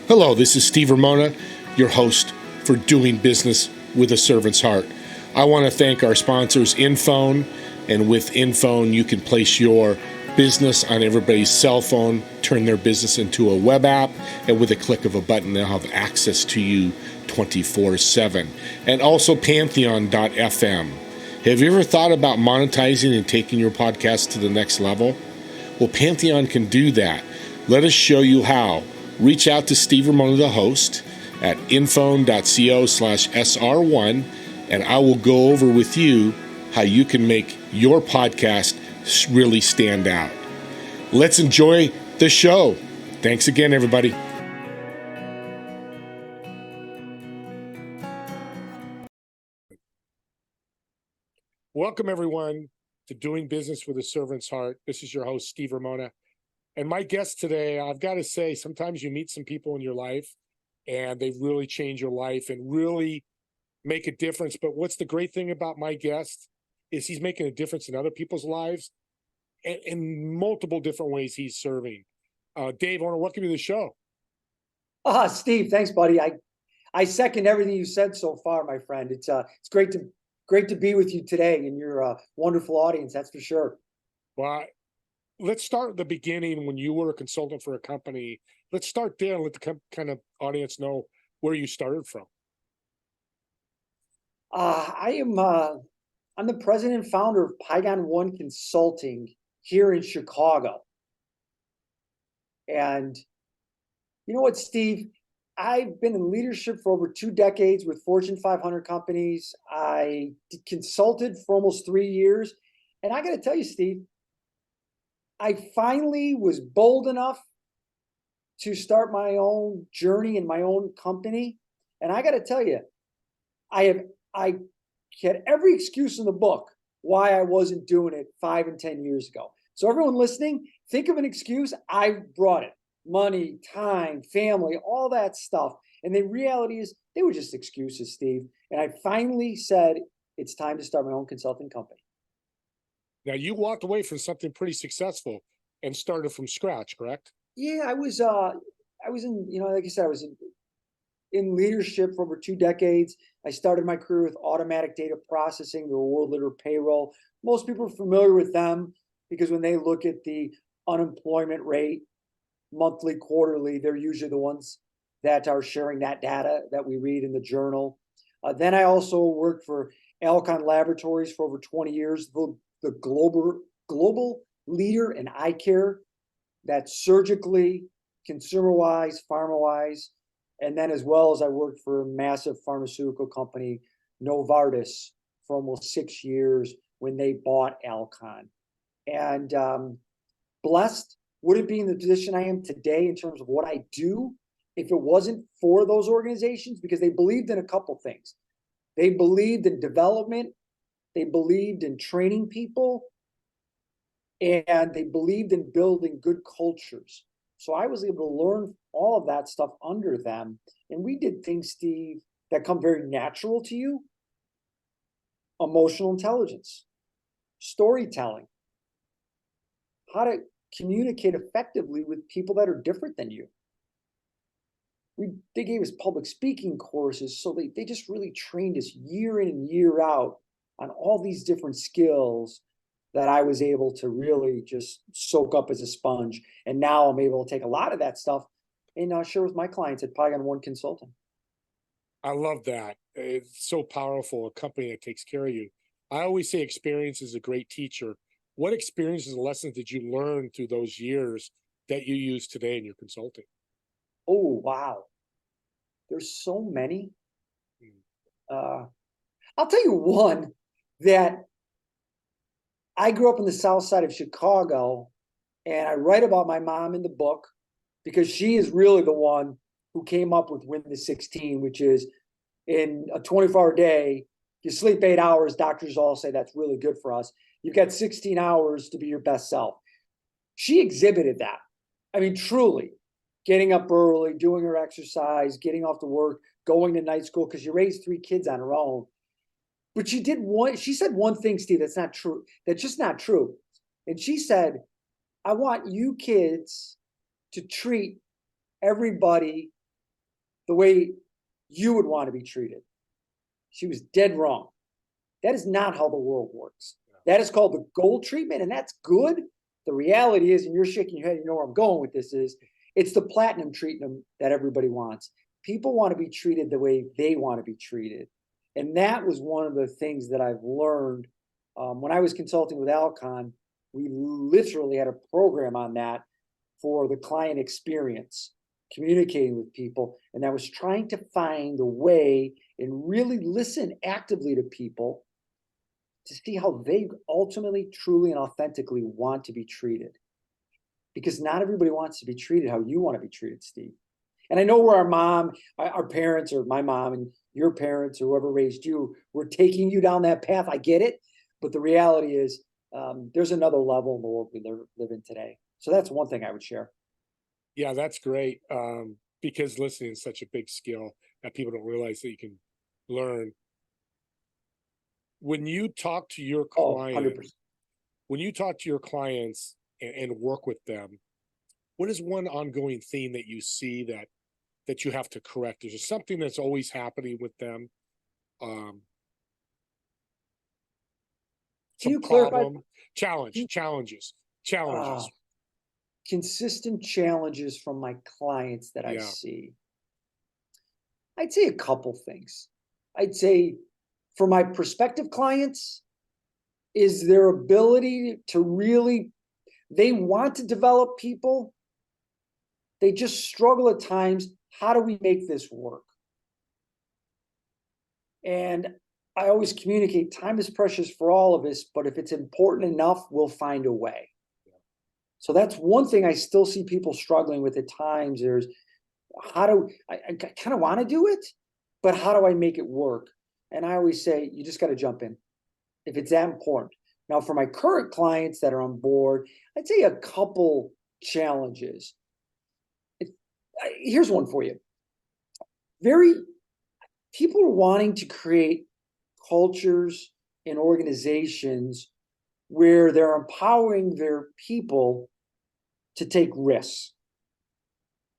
Hello, this is Steve Ramona, your host for Doing Business with a Servant's Heart. I want to thank our sponsors, InPhone, and with InPhone, you can place your business on everybody's cell phone, turn their business into a web app, and with a click of a button, they'll have access to you 24/7. And also Pantheon.fm. Have you ever thought about monetizing and taking your podcast to the next level? Well, Pantheon can do that. Let us show you how. Reach out to Steve Ramona, the host, at inphone.co/SR1, and I will go over with you how you can make your podcast really stand out. Let's enjoy the show. Thanks again, everybody. Welcome, everyone, to Doing Business with a Servant's Heart. This is your host, Steve Ramona. And my guest today, I've got to say, sometimes you meet some people in your life and they really change your life and really make a difference. But what's the great thing about my guest is he's making a difference in other people's lives and in multiple different ways he's serving. Dave, I want to welcome you to the show. Steve, thanks, buddy. I second everything you said so far, my friend. It's great to be with you today and your wonderful audience. That's for sure. Well, let's start at the beginning when you were a consultant for a company. Let's start there and let the kind of audience know where you started from. I'm the president and founder of Pygon ONE Consulting here in Chicago. And you know what, Steve? I've been in leadership for over 2 decades with Fortune 500 companies. I consulted for almost 3 years. And I got to tell you, Steve, I finally was bold enough to start my own journey in my own company. And I got to tell you, I had every excuse in the book why I wasn't doing it 5 and 10 years ago. So everyone listening, think of an excuse. I brought it. Money, time, family, all that stuff. And the reality is they were just excuses, Steve. And I finally said, it's time to start my own consulting company. Now, you walked away from something pretty successful and started from scratch, correct? Yeah, I was in, like I said, I was in leadership for over 2 decades. I started my career with automatic data processing, the world leader payroll. Most people are familiar with them because when they look at the unemployment rate, monthly, quarterly, they're usually the ones that are sharing that data that we read in the journal. Then I also worked for Alcon Laboratories for over 20 years, the global leader in eye care, that's surgically, consumer-wise, pharma-wise. And then as well as I worked for a massive pharmaceutical company, Novartis, for almost 6 years when they bought Alcon. And blessed, wouldn't be in the position I am today in terms of what I do if it wasn't for those organizations, because they believed in a couple things. They believed in development, they believed in training people, and they believed in building good cultures. So I was able to learn all of that stuff under them. And we did things, Steve, that come very natural to you. Emotional intelligence, storytelling, how to communicate effectively with people that are different than you. They gave us public speaking courses, so they just really trained us year in and year out on all these different skills that I was able to really just soak up as a sponge. And now I'm able to take a lot of that stuff and share with my clients at Pygon ONE Consulting. I love that. It's so powerful, a company that takes care of you. I always say experience is a great teacher. What experiences and lessons did you learn through those years that you use today in your consulting? Oh, wow. There's so many. I'll tell you one that I grew up in the south side of Chicago, and I write about my mom in the book because she is really the one who came up with Win the 16, which is in a 24-hour day, you sleep 8 hours. Doctors all say that's really good for us. You've got 16 hours to be your best self. She exhibited that. I mean, truly, getting up early, doing her exercise, getting off to work, going to night school, because she raised 3 kids on her own. But she said one thing, Steve, that's not true. That's just not true. And she said, I want you kids to treat everybody the way you would want to be treated. She was dead wrong. That is not how the world works. That is called the gold treatment, and that's good. The reality is, and you're shaking your head, you know where I'm going with this is, it's the platinum treatment that everybody wants. People want to be treated the way they want to be treated. And that was one of the things that I've learned. When I was consulting with Alcon, we literally had a program on that for the client experience, communicating with people. And I was trying to find a way and really listen actively to people to see how they ultimately, truly, and authentically want to be treated. Because not everybody wants to be treated how you want to be treated, Steve. And I know where our parents, or my mom and your parents, or whoever raised you, were taking you down that path. I get it. But the reality is, there's another level in the world we live in today. So that's one thing I would share. Yeah, that's great. Because listening is such a big skill that people don't realize that you can learn. When you talk to your clients, 100%. when you talk to your clients and work with them, what is one ongoing theme that you see that you have to correct? Is there something that's always happening with them? Can you clarify? Challenges. Consistent challenges from my clients that I Yeah. see. I'd say a couple things. I'd say for my prospective clients is their ability to really, they want to develop people. They just struggle at times. How do we make this work? And I always communicate, time is precious for all of us, but if it's important enough, we'll find a way. So that's one thing I still see people struggling with at times. There's I kind of want to do it, but how do I make it work? And I always say, you just got to jump in if it's that important. Now, for my current clients that are on board, I'd say a couple challenges. Here's one for you. People are wanting to create cultures and organizations where they're empowering their people to take risks,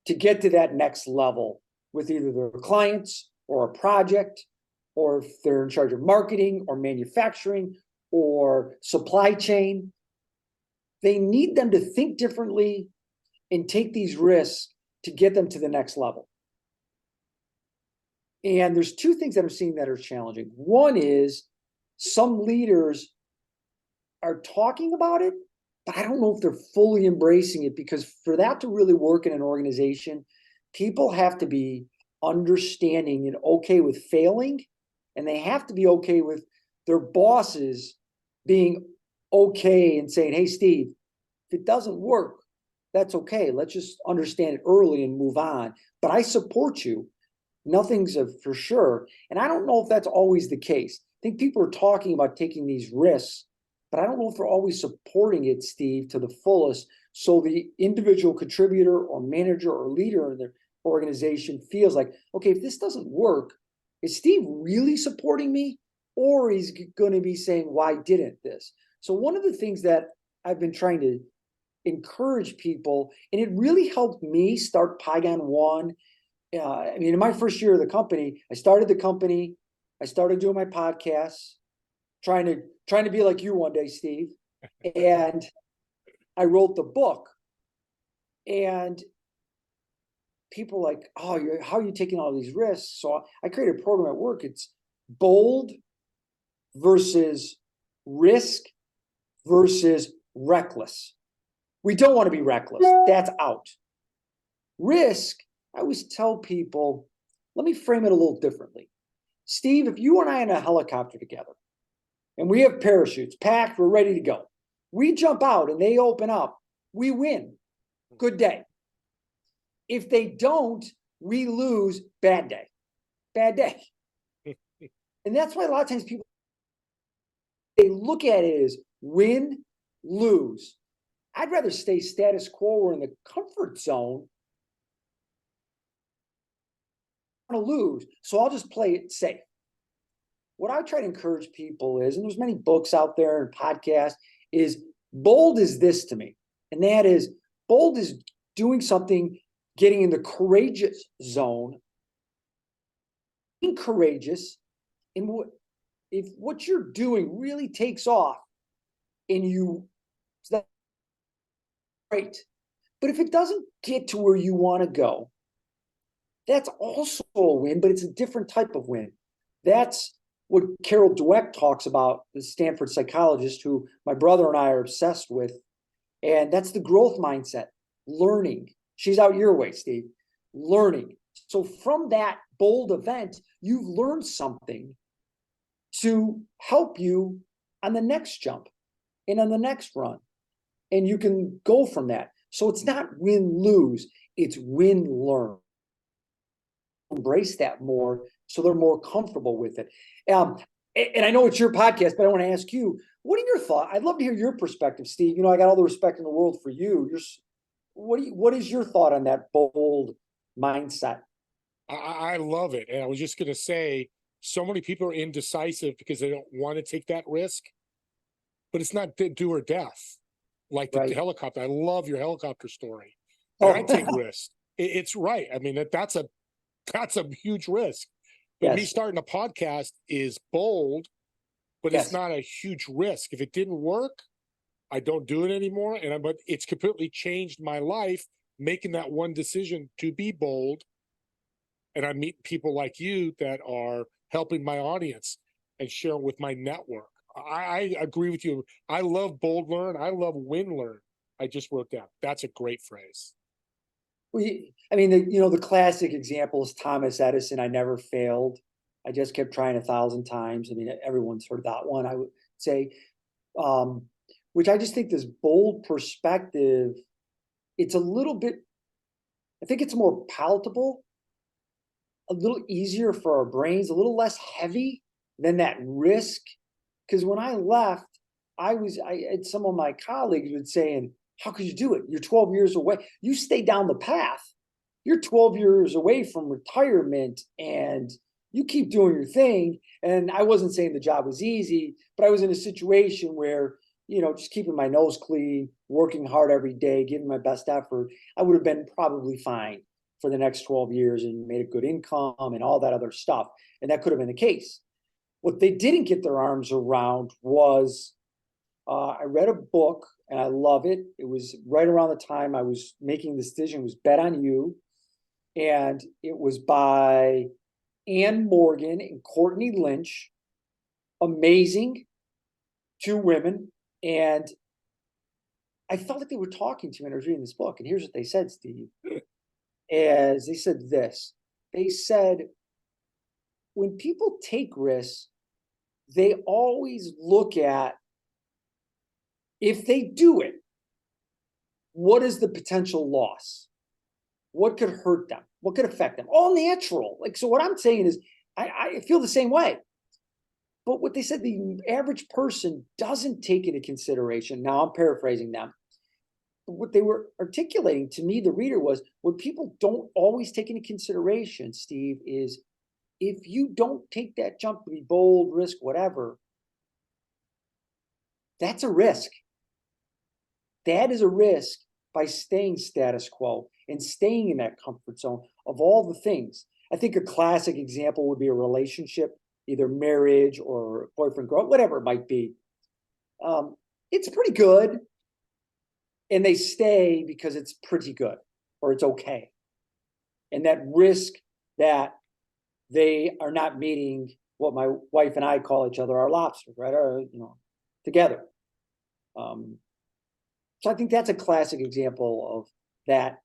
to get to that next level with either their clients or a project, or if they're in charge of marketing or manufacturing or supply chain. They need them to think differently and take these risks to get them to the next level. And there's two things that I'm seeing that are challenging. One is some leaders are talking about it, but I don't know if they're fully embracing it, because for that to really work in an organization, people have to be understanding and okay with failing, and they have to be okay with their bosses being okay and saying, hey, Steve, if it doesn't work, that's okay. Let's just understand it early and move on. But I support you. Nothing's for sure. And I don't know if that's always the case. I think people are talking about taking these risks, but I don't know if they're always supporting it, Steve, to the fullest. So the individual contributor or manager or leader in their organization feels like, okay, if this doesn't work, is Steve really supporting me? Or is he going to be saying, why didn't this? So one of the things that I've been trying to encourage people, and it really helped me start Pygon ONE. I mean, in my first year of the company, I started the company, I started doing my podcasts, trying to be like you one day, Steve. And I wrote the book. And people like, oh, how are you taking all these risks? So I created a program at work. It's bold versus risk versus reckless. We don't want to be reckless. That's out. Risk, I always tell people, let me frame it a little differently. Steve, if you and I are in a helicopter together and we have parachutes packed, we're ready to go. We jump out and they open up, we win. Good day. If they don't, we lose. Bad day. Bad day. And that's why a lot of times people, they look at it as win, lose. I'd rather stay status quo or in the comfort zone. I want to lose, so I'll just play it safe. What I try to encourage people is, and there's many books out there and podcasts, is bold is this to me. And that is, bold is doing something, getting in the courageous zone courageous, and if what you're doing really takes off and that's great. But if it doesn't get to where you want to go, that's also a win, but it's a different type of win. That's what Carol Dweck talks about, the Stanford psychologist who my brother and I are obsessed with. And that's the growth mindset, learning. She's out your way, Steve, learning. So from that bold event, you've learned something to help you on the next jump and on the next run. And you can go from that. So it's not win-lose, it's win-learn. Embrace that more so they're more comfortable with it. And I know it's your podcast, but I want to ask you, what are your thoughts? I'd love to hear your perspective, Steve. You know, I got all the respect in the world for you. What is your thought on that bold mindset? I love it. And I was just going to say, so many people are indecisive because they don't want to take that risk, but it's not do or death. Like the helicopter. I love your helicopter story. And I take risks. It's right. I mean, that's a huge risk. But me starting a podcast is bold, but it's not a huge risk. If it didn't work, I don't do it anymore. But it's completely changed my life, making that one decision to be bold. And I meet people like you that are helping my audience and sharing with my network. I agree with you. I love bold learn. I love win learn. I just wrote that. That's a great phrase. Well, I mean, the classic example is Thomas Edison. I never failed. I just kept trying 1,000 times. I mean, everyone's heard that one, I would say, which I just think this bold perspective, it's a little bit, I think it's more palatable, a little easier for our brains, a little less heavy than that risk. Because when I left, I had some of my colleagues would saying, how could you do it? You're 12 years away. You stay down the path. You're 12 years away from retirement and you keep doing your thing. And I wasn't saying the job was easy, but I was in a situation where, just keeping my nose clean, working hard every day, giving my best effort, I would have been probably fine for the next 12 years and made a good income and all that other stuff. And that could have been the case. What they didn't get their arms around was I read a book and I love it. It was right around the time I was making this decision. It was Bet on You. And it was by Ann Morgan and Courtney Lynch. Amazing. 2 women. And I felt like they were talking to me when I was reading this book. And here's what they said, Steve. As they said this. They said, when people take risks, they always look at, if they do it, what is the potential loss? What could hurt them? What could affect them? All natural. So what I'm saying is, I feel the same way. But what they said, the average person doesn't take into consideration. Now I'm paraphrasing them. But what they were articulating to me, the reader, was what people don't always take into consideration, Steve, is if you don't take that jump to be bold, risk, whatever, that's a risk. That is a risk by staying status quo and staying in that comfort zone of all the things. I think a classic example would be a relationship, either marriage or boyfriend, girl, whatever it might be. It's pretty good. And they stay because it's pretty good or it's okay. And that risk that they are not meeting what my wife and I call each other our lobsters, right? Or, together. So I think that's a classic example of that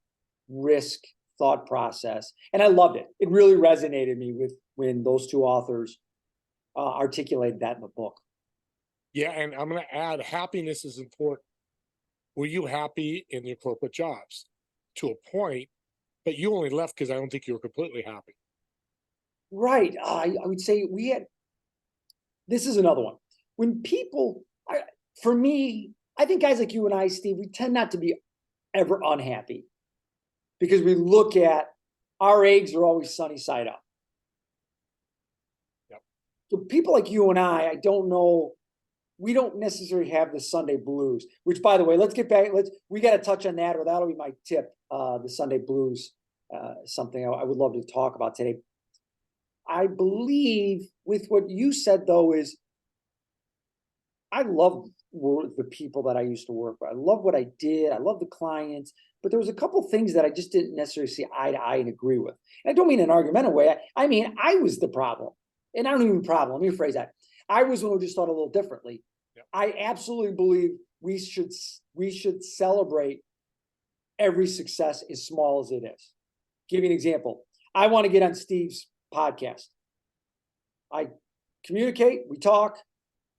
risk thought process. And I loved it. It really resonated me with when those 2 authors articulated that in the book. Yeah, and I'm going to add, happiness is important. Were you happy in your corporate jobs? To a point, but you only left because I don't think you were completely happy. Right. I would say this is another one. When people, for me, I think guys like you and I, Steve, we tend not to be ever unhappy because we look at our eggs are always sunny side up. Yep. So people like you and I don't know, we don't necessarily have the Sunday blues, which, by the way, let's get back. We got to touch on that, or that'll be my tip. The Sunday blues, something I would love to talk about today. I believe with what you said, though, is I love the people that I used to work with. I love what I did. I love the clients, but there was a couple things that I just didn't necessarily see eye to eye and agree with. And I don't mean in an argumentative way. I mean, I was the problem. And I don't even problem. Let me rephrase that. I was the one who just thought a little differently. Yep. I absolutely believe we should celebrate every success as small as it is. Give you an example. I want to get on Steve's podcast. I communicate, we talk.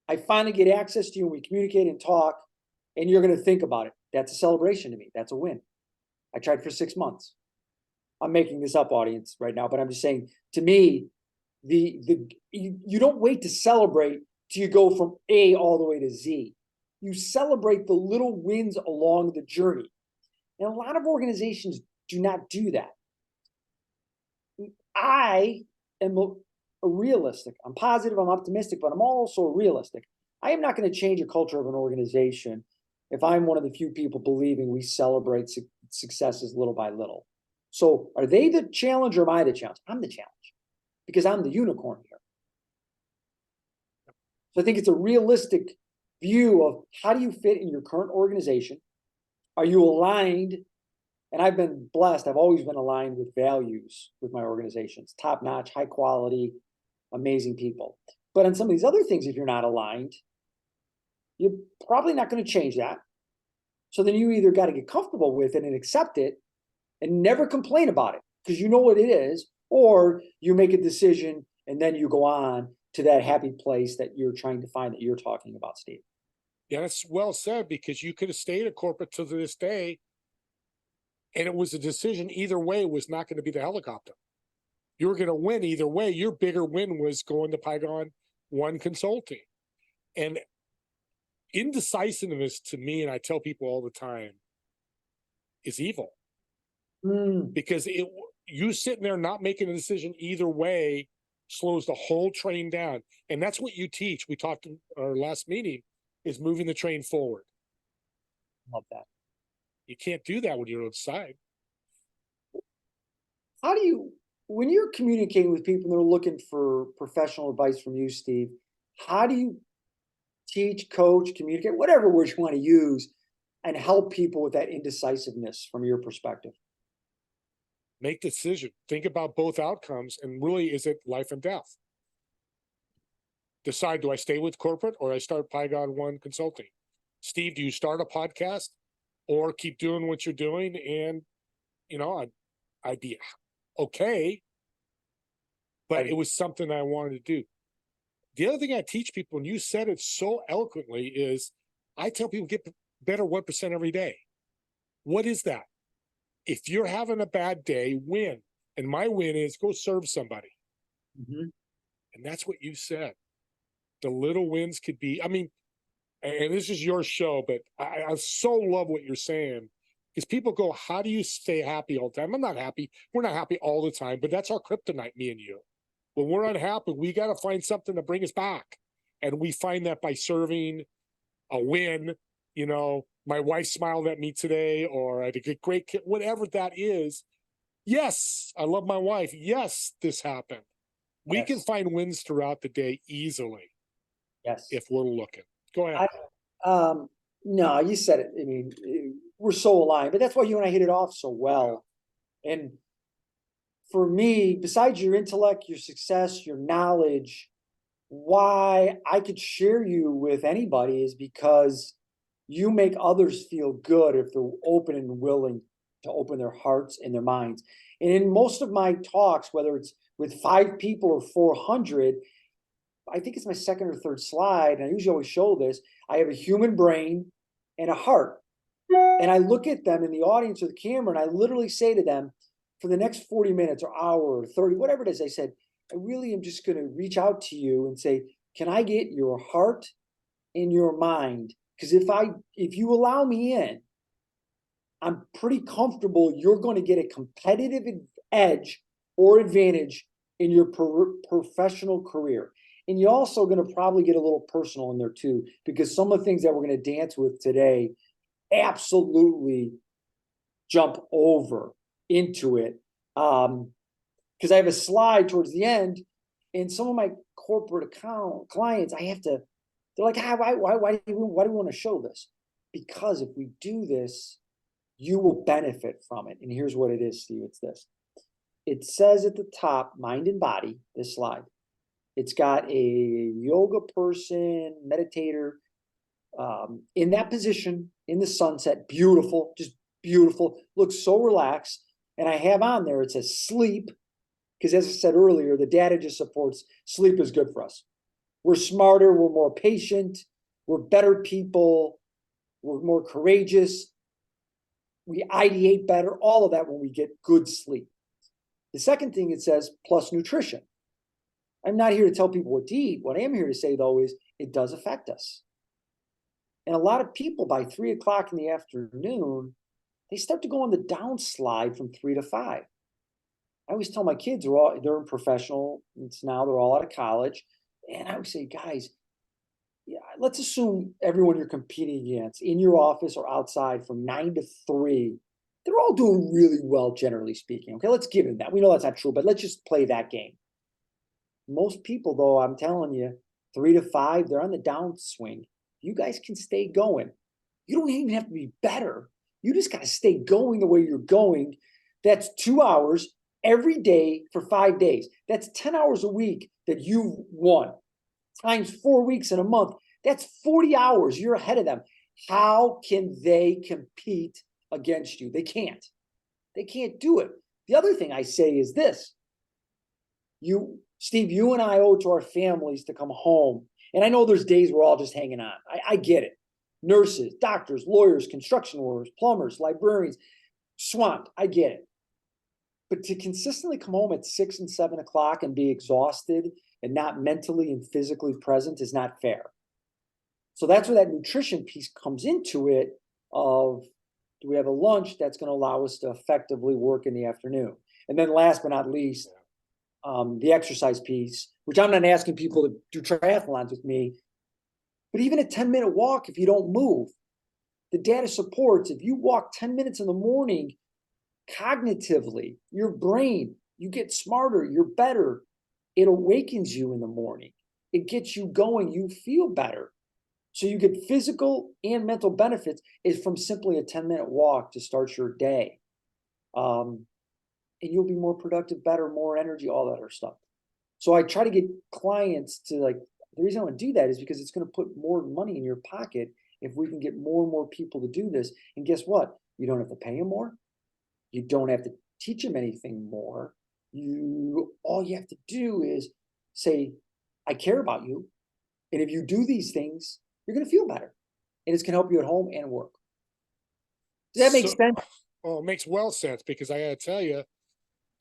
I finally get access to you and we communicate and talk, and you're going to think about it. That's a celebration to me. That's a win. I tried for 6 months. I'm making this up, audience, right now, but I'm just saying, to me, you don't wait to celebrate till you go from A all the way to Z. You celebrate the little wins along the journey. And a lot of organizations do not do that. I am a realistic. I'm positive, I'm optimistic, but I'm also realistic. I am not going to change a culture of an organization if I'm one of the few people believing we celebrate successes little by little. So are they the challenge or am I the challenge? I'm the challenge because I'm the unicorn here. So I think it's a realistic view of how do you fit in your current organization? Are you aligned? And I've been blessed. I've always been aligned with values with my organizations, top notch, high quality, amazing people. But on some of these other things, if you're not aligned, you're probably not going to change that. So then you either got to get comfortable with it and accept it and never complain about it because you know what it is, or you make a decision and then you go on to that happy place that you're trying to find that you're talking about, Steve. Yeah, that's well said, because you could have stayed a corporate to this day and it was a decision either way was not going to be the helicopter. You were going to win either way. Your bigger win was going to Pygon ONE Consulting. And indecisiveness to me, and I tell people all the time, is evil. Because you sitting there not making a decision either way slows the whole train down. And that's what you teach. We talked in our last meeting, is moving the train forward. Love that. You can't do that when you're outside. How do you, when you're communicating with people and they're looking for professional advice from you, Steve, how do you teach, coach, communicate, whatever words you want to use, and help people with that indecisiveness from your perspective? Make decision. Think about both outcomes, and really, is it life and death? Decide, do I stay with corporate or I start Pygon ONE Consulting? Steve, do you start a podcast or keep doing what you're doing? And, you know, I'd be okay, but it was something I wanted to do. The other thing I teach people, and you said it so eloquently, is I tell people get better 1% every day. What is that? If you're having a bad day, win. And my win is go serve somebody. And that's what you said. The little wins could be, I mean, and this is your show, but I so love what you're saying, because people go, how do you stay happy all the time? I'm not happy. We're not happy all the time, but that's our kryptonite, me and you. When we're unhappy, we got to find something to bring us back. And we find that by serving, a win. You know, my wife smiled at me today, or I had a great kid, whatever that is. Yes, I love my wife. Yes, this happened. We can find wins throughout the day easily. Yes. If we're looking. Go ahead. No, you said it. I mean, we're so aligned, but that's why you and I hit it off so well. And for me, besides your intellect, your success, your knowledge, why I could share you with anybody is because you make others feel good if they're open and willing to open their hearts and their minds. And in most of my talks, whether it's with 5 people or 400, I think it's my second or third slide, and I usually always show this. I have a human brain and a heart. And I look at them in the audience or the camera, and I literally say to them, for the next 40 minutes or hour or 30, whatever it is, I said, I really am just going to reach out to you and say, can I get your heart and your mind? Because if you allow me in, I'm pretty comfortable you're going to get a competitive edge or advantage in your professional career. And you're also going to probably get a little personal in there too, because some of the things that we're going to dance with today absolutely jump over into it. Because I have a slide towards the end And some of my corporate account clients, they're like, why do we want to show this? Because if we do this, you will benefit from it. And here's what it is, Steve. It's this. It says at the top, mind and body, this slide. It's got a yoga person, meditator, in that position, in the sunset, beautiful, just beautiful, looks so relaxed. And I have on there, it says sleep, because as I said earlier, the data just supports sleep is good for us. We're smarter, we're more patient, we're better people, we're more courageous, we ideate better, all of that when we get good sleep. The second thing it says, plus nutrition. I'm not here to tell people what to eat. What I am here to say, though, is it does affect us. And a lot of people by 3 o'clock in the afternoon, they start to go on the downslide from 3 to 5. I always tell my kids they're in professional. It's now they're all out of college. And I would say, guys, yeah, let's assume everyone you're competing against in your office or outside from 9 to 3, they're all doing really well, generally speaking. Okay, let's give them that. We know that's not true, but let's just play that game. Most people, though, I'm telling you, 3 to 5, they're on the downswing. You guys can stay going. You don't even have to be better. You just got to stay going the way you're going. That's 2 hours every day for 5 days. That's 10 hours a week that you've won. Times 4 weeks in a month. That's 40 hours. You're ahead of them. How can they compete against you? They can't. They can't do it. The other thing I say is this. Steve, you and I owe it to our families to come home. And I know there's days we're all just hanging on. I get it. Nurses, doctors, lawyers, construction workers, plumbers, librarians, swamped. I get it. But to consistently come home at 6 and 7 o'clock and be exhausted and not mentally and physically present is not fair. So that's where that nutrition piece comes into it of, do we have a lunch that's going to allow us to effectively work in the afternoon? And then last but not least, the exercise piece, which I'm not asking people to do triathlons with me, but even a 10-minute walk, if you don't move, the data supports if you walk 10 minutes in the morning, cognitively, your brain, you get smarter, you're better. It awakens you in the morning. It gets you going. You feel better. So you get physical and mental benefits is from simply a 10-minute walk to start your day. And you'll be more productive, better, more energy, all that other stuff. So I try to get clients to the reason I want to do that is because it's going to put more money in your pocket if we can get more and more people to do this. And guess what? You don't have to pay them more. You don't have to teach them anything more. All you have to do is say, I care about you. And if you do these things, you're going to feel better. And it's going to help you at home and work. Does that make sense? Well, it makes well sense because I got to tell you,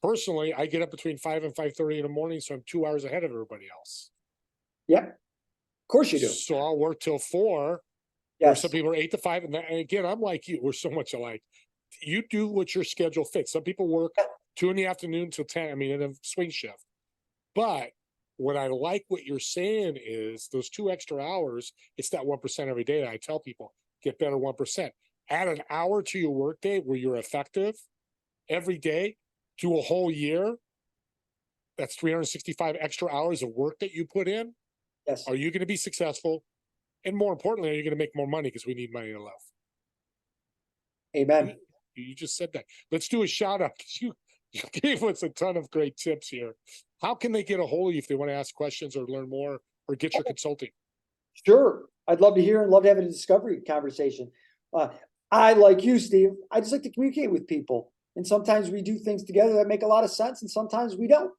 personally, I get up between 5 and 5:30 in the morning, so I'm 2 hours ahead of everybody else. Yep. Of course you do. So I'll work till 4. Yes. Or some people are 8 to 5. And again, I'm like you. We're so much alike. You do what your schedule fits. Some people work 2 in the afternoon till 10. I mean, in a swing shift. But what I like what you're saying is those 2 extra hours, it's that 1% every day. I tell people, get better 1%. Add an hour to your workday where you're effective every day. Do a whole year. That's 365 extra hours of work that you put in. Yes. Are you going to be successful? And more importantly, are you going to make more money? Because we need money to live. Amen. You just said that. Let's do a shout out because you gave us a ton of great tips here. How can they get a hold of you if they want to ask questions or learn more or get your consulting? Sure. I'd love to hear and love to have a discovery conversation. I, like you, Steve, I just like to communicate with people. And sometimes we do things together that make a lot of sense, and sometimes we don't.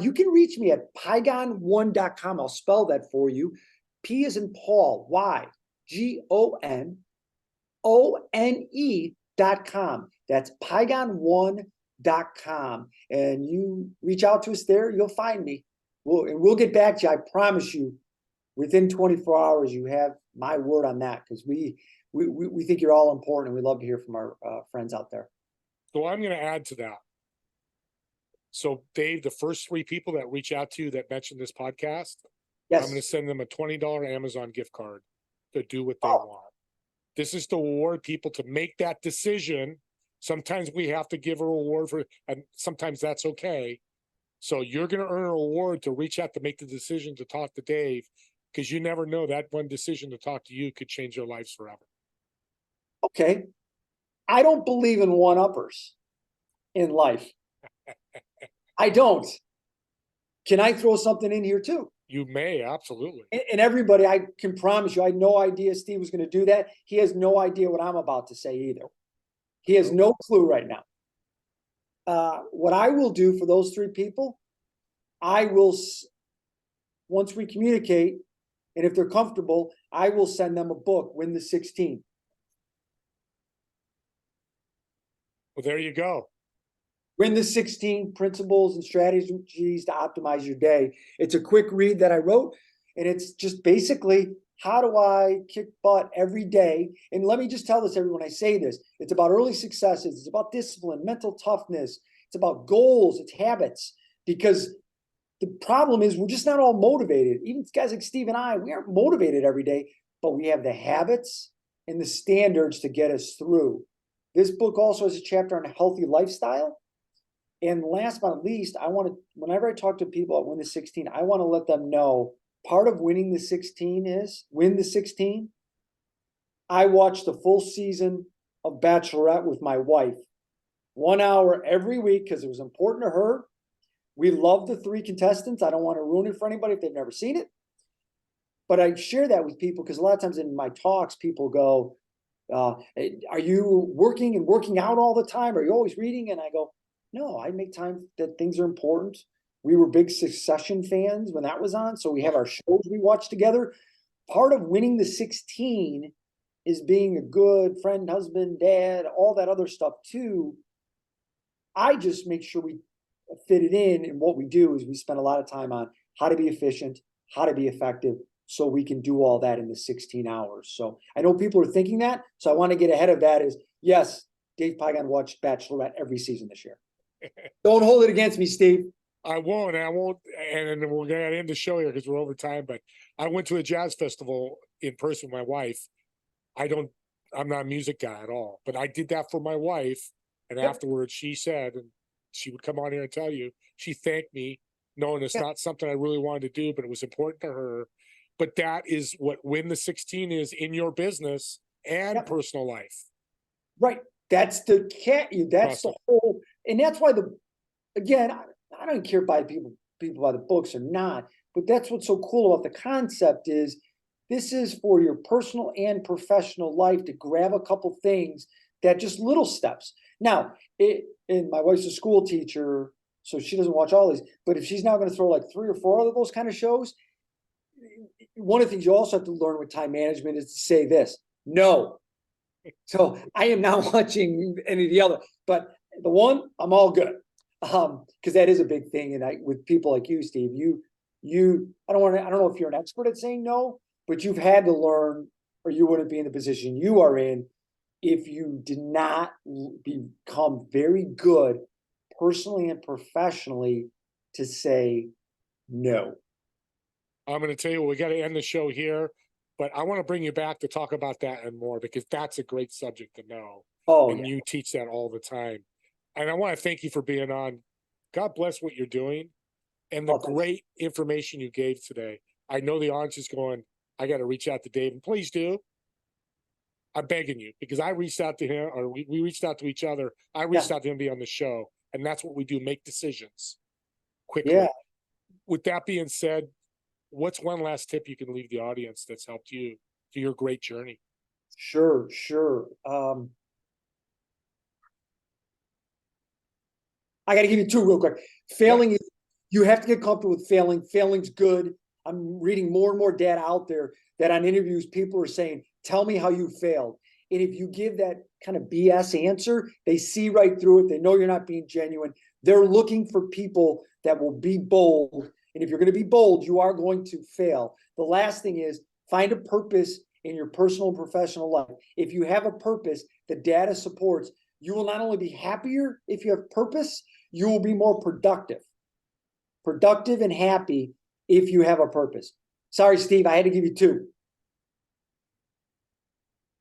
You can reach me at pygon1.com. I'll spell that for you. P as in Paul, YGONONE.com. That's pygon1.com. And you reach out to us there, you'll find me. We'll get back to you. I promise you, within 24 hours, you have my word on that, because we think you're all important, and we love to hear from our friends out there. So I'm going to add to that. So Dave, the first 3 people that reach out to you that mention this podcast, yes, I'm going to send them a $20 Amazon gift card to do what they want. This is to reward people to make that decision. Sometimes we have to give a reward for, and sometimes that's okay, So you're going to earn a reward to reach out to make the decision to talk to Dave, because you never know, that one decision to talk to you could change their lives forever. Okay. I don't believe in one-uppers in life. I don't. Can I throw something in here too? You may, absolutely. And everybody, I can promise you, I had no idea Steve was going to do that. He has no idea what I'm about to say either. He has no clue right now. What I will do for those three people, I will, once we communicate, and if they're comfortable, I will send them a book, Win the 16. Well, there you go. Win the 16 Principles and Strategies to Optimize Your Day. It's a quick read that I wrote, and it's just basically, how do I kick butt every day? And let me just tell this, everyone, I say this, it's about early successes, it's about discipline, mental toughness, it's about goals, it's habits, because the problem is we're just not all motivated. Even guys like Steve and I, we aren't motivated every day, but we have the habits and the standards to get us through. This book also has a chapter on a healthy lifestyle. And last but not least, I want to, whenever I talk to people at Win the 16, I want to let them know part of winning the 16 is Win the 16. I watched the full season of Bachelorette with my wife, 1 hour every week, because it was important to her. We love the three contestants. I don't want to ruin it for anybody if they've never seen it. But I share that with people because a lot of times in my talks, people go, are you working and working out all the time? Are you always reading? And I go, no, I make time that things are important. We were big Succession fans when that was on, so we have our shows we watch together. Part of winning the 16 is being a good friend, husband, dad, all that other stuff too. I just make sure we fit it in, and what we do is we spend a lot of time on how to be efficient, how to be effective, so we can do all that in the 16 hours. So I know people are thinking that, so I want to get ahead of that. Is yes, Dave Pygon watched Bachelorette every season this year. Don't hold it against me, Steve. I won't, and we're going to end the show here because we're over time, but I went to a jazz festival in person with my wife. I'm not a music guy at all, but I did that for my wife. And afterwards she said, and she would come on here and tell you, she thanked me, knowing it's not something I really wanted to do, but it was important to her. But that is what Win the 16 is in your business and personal life. Right. That's the that's the whole, and that's why again, I don't care by people by the books or not, but that's what's so cool about the concept is this is for your personal and professional life to grab a couple things that just little steps. Now, and my wife's a school teacher, so she doesn't watch all these, but if she's now going to throw like 3 or 4 of those kind of shows, one of the things you also have to learn with time management is to say this, no. So I am not watching any of the other, but the one, I'm all good. Because that is a big thing. And with people like you, Steve, I don't know if you're an expert at saying no, but you've had to learn, or you wouldn't be in the position you are in if you did not become very good personally and professionally to say no. I'm going to tell you, we got to end the show here, but I want to bring you back to talk about that and more, because that's a great subject to know. And you teach that all the time. And I want to thank you for being on. God bless what you're doing and the great information you gave today. I know the audience is going, I got to reach out to Dave, and please do. I'm begging you, because I reached out to him, or we reached out to each other. I reached out to him to be on the show, and that's what we do, make decisions quickly. Yeah. With that being said, what's one last tip you can leave the audience that's helped you through your great journey? Sure. I got to give you 2 real quick. Failing, you have to get comfortable with failing. Failing's good. I'm reading more and more data out there that on interviews, people are saying, tell me how you failed. And if you give that kind of BS answer, they see right through it. They know you're not being genuine. They're looking for people that will be bold. And if you're going to be bold, you are going to fail. The last thing is find a purpose in your personal and professional life. If you have a purpose, the data supports, you will not only be happier if you have purpose, you will be more productive and happy if you have a purpose. Sorry, Steve, I had to give you 2.